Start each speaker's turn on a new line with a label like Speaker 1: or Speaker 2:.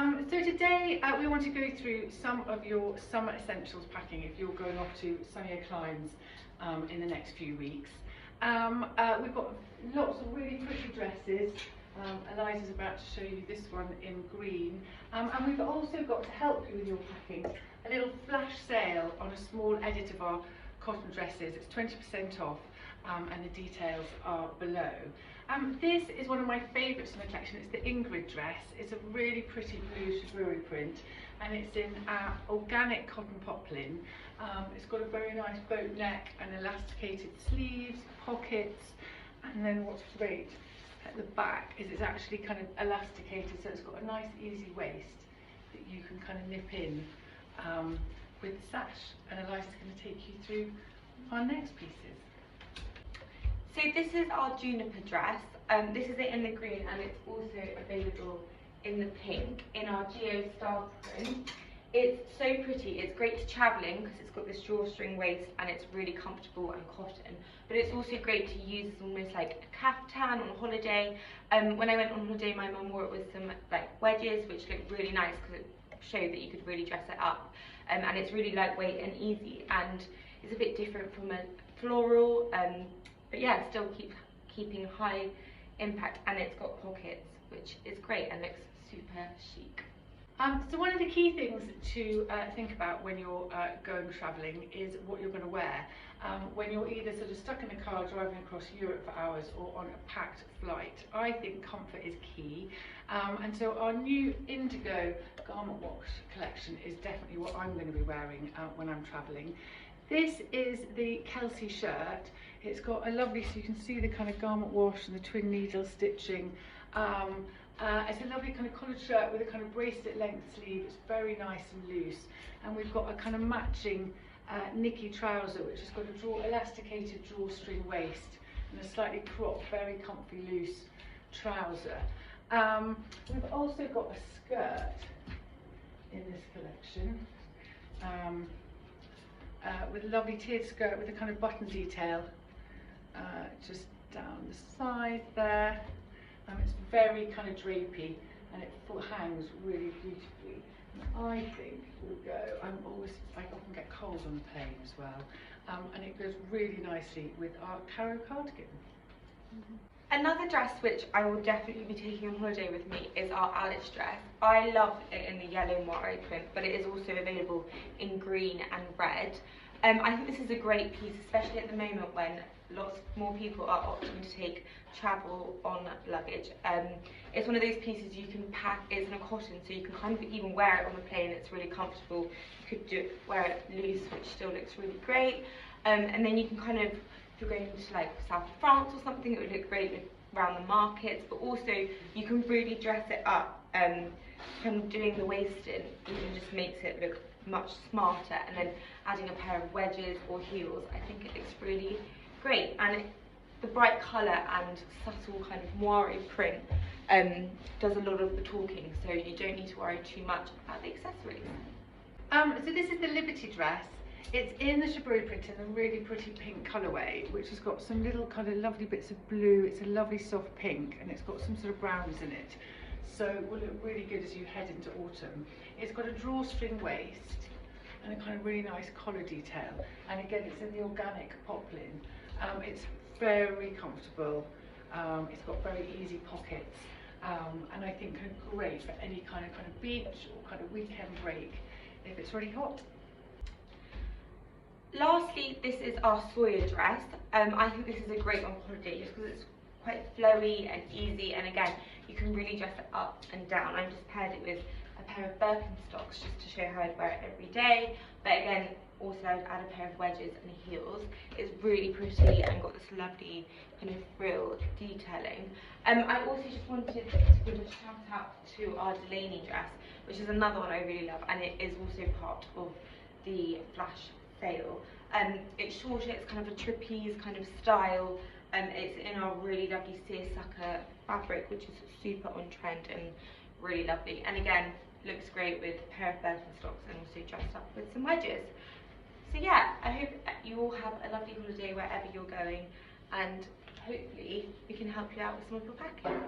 Speaker 1: So today we want to go through some of your summer essentials packing if you're going off to sunnier climes in the next few weeks. We've got lots of really pretty dresses. Eliza's about to show you this one in green. And we've also got, to help you with your packing, a little flash sale on a small edit of our cotton dresses. It's 20% off and the details are below. This is one of my favourites in the collection. It's the Ingrid Dress. It's a really pretty blue chiffon print and it's in organic cotton poplin. It's got a very nice boat neck and elasticated sleeves, pockets, and then what's great at the back is it's actually kind of elasticated, so it's got a nice easy waist that you can kind of nip in with the sash. And Eliza's going to take you through our next pieces.
Speaker 2: So this is our Juniper Dress. This is it in the green and it's also available in the pink in our Geo Star print. It's so pretty. It's great to travelling because it's got this drawstring waist and it's really comfortable and cotton. But it's also great to use as almost like a caftan on holiday. When I went on holiday, my mum wore it with some like wedges, which looked really nice because it showed that you could really dress it up. And it's really lightweight and easy, and it's a bit different from a floral. But yeah, still keeping high impact, and it's got pockets, which is great and looks super chic.
Speaker 1: So one of the key things to think about when you're going travelling is what you're going to wear. When you're either sort of stuck in a car driving across Europe for hours or on a packed flight, I think comfort is key. And so our new Indigo garment wash collection is definitely what I'm going to be wearing when I'm travelling. This is the Kelsey shirt. It's got a lovely, so you can see the kind of garment wash and the twin needle stitching. It's a lovely kind of collared shirt with a kind of bracelet length sleeve. It's very nice and loose. And we've got a kind of matching Nicky trouser, which has got a elasticated drawstring waist and a slightly cropped, very comfy loose trouser. We've also got a skirt in this collection. With a lovely tiered skirt with a kind of button detail just down the side there. It's very kind of drapey and it hangs really beautifully. And I think it will go, I often get cold on the plane as well, and it goes really nicely with our caro cardigan.
Speaker 2: Another dress which I will definitely be taking on holiday with me is our Alice dress. I love it in the yellow and white print, but it is also available in green and red. I think this is a great piece, especially at the moment when lots more people are opting to take travel on luggage. It's one of those pieces you can pack. It's in a cotton, so you can kind of even wear it on the plane. It's really comfortable. You could wear it loose, which still looks really great. And then you can kind of, if you're going to like south of France or something, it would look great around the markets. But also you can really dress it up. Kind of doing the waisting even just makes it look much smarter, and then adding a pair of wedges or heels, I think it looks really great. And the bright colour and subtle kind of moire print does a lot of the talking, so you don't need to worry too much about the accessories.
Speaker 1: So this is the Liberty dress. It's in the chiffon print in a really pretty pink colourway, which has got some little kind of lovely bits of blue. It's a lovely soft pink and it's got some sort of browns in it. So it will look really good as you head into autumn. It's got a drawstring waist and a kind of really nice collar detail. And again, it's in the organic poplin. It's very comfortable. It's got very easy pockets. And I think kind of great for any kind of beach or kind of weekend break if it's really hot.
Speaker 2: Lastly, this is our Sawyer dress. I think this is a great on holiday just because it's quite flowy and easy, and again, you can really dress it up and down. I've just paired it with a pair of Birkenstocks just to show how I'd wear it every day. But again, also I'd add a pair of wedges and heels. It's really pretty and got this lovely kind of frill detailing. I also just wanted to give a shout out to our Delaney dress, which is another one I really love, and it is also part of the flash sale. It's shorter, it's kind of a trapeze kind of style. It's in our really lovely seersucker fabric, which is super on trend and really lovely. And again, looks great with a pair of Birkenstocks and also dressed up with some wedges. So yeah, I hope you all have a lovely holiday wherever you're going, and hopefully we can help you out with some of your packing.